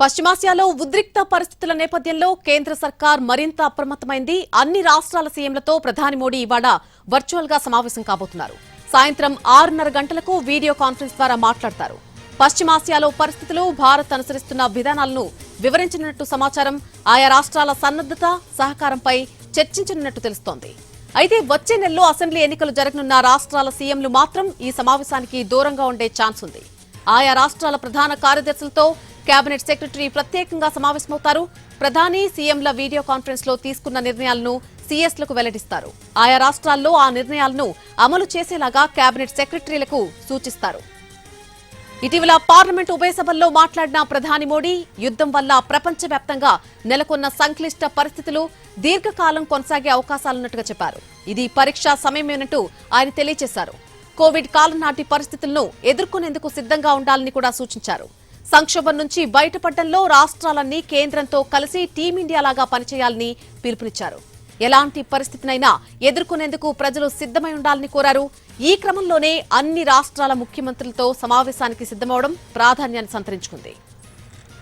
పశ్చిమాసియాలో ఉద్రిక్త పరిస్థితుల నేపథ్యంలో కేంద్ర సర్కార్ మరింత అప్రమత్తమైంది. అన్ని రాష్ట్రాల సీఎంలతో ప్రధాని మోడీ ఇవాళ వర్చువల్ గా సమావేశం కాబోతున్నారు. సాయంత్రం 6:30 గంటలకు వీడియో కాన్ఫరెన్స్ ద్వారా మాట్లాడతారు. పశ్చిమాసియాలో పరిస్థితులు, భారత్ అనుసరిస్తున్న విధానాలను వివరించనున్నట్టు సమాచారం. ఆయా రాష్ట్రాల సన్నద్దత, సహకారంపై చర్చించనున్నట్టు తెలుస్తోంది. అయితే వచ్చే నెలలో అసెంబ్లీ ఎన్నికలు జరగనున్న రాష్ట్రాల సీఎంలు మాత్రం ఈ సమావేశానికి దూరంగా ఉండే ఛాన్స్ ఉంది. ఆయా రాష్ట్రాల ప్రధాన కార్యదర్శులతో కేబినెట్ సెక్రటరీ ప్రత్యేకంగా సమావేశమవుతారు. ప్రధాని, సీఎంల వీడియో కాన్ఫరెన్స్ లో తీసుకున్న నిర్ణయాలను సీఎస్లకు వెల్లడిస్తారు. ఆయా రాష్ట్రాల్లో ఆ నిర్ణయాలను అమలు చేసేలాగా కేబినెట్ సెక్రటరీలకు సూచిస్తారు. ఇటీవల పార్లమెంట్ ఉభయ సభల్లో మాట్లాడిన ప్రధాని మోడీ యుద్దం వల్ల ప్రపంచవ్యాప్తంగా నెలకొన్న సంక్లిష్ట పరిస్థితులు దీర్ఘకాలం కొనసాగే అవకాశాలున్నట్టుగా చెప్పారు. ఇది పరీక్షా సమయమేనంటూ ఆయన తెలియజేశారు. కోవిడ్ కాలం నాటి పరిస్థితులను ఎదుర్కొనేందుకు సిద్ధంగా ఉండాలని కూడా సూచించారు. సంక్షోభం నుంచి బయటపడడంలో రాష్ట్రాలన్నీ కేంద్రంతో కలిసి టీమిండియాలాగా పనిచేయాలని పిలుపునిచ్చారు. ఎలాంటి పరిస్థితినైనా ఎదుర్కొనేందుకు ప్రజలు సిద్ధమై ఉండాలని కోరారు. ఈ క్రమంలోనే అన్ని రాష్ట్రాల ముఖ్యమంత్రులతో సమావేశానికి సిద్ధమవడం ప్రాధాన్యాన్ని సంతరించుకుంది.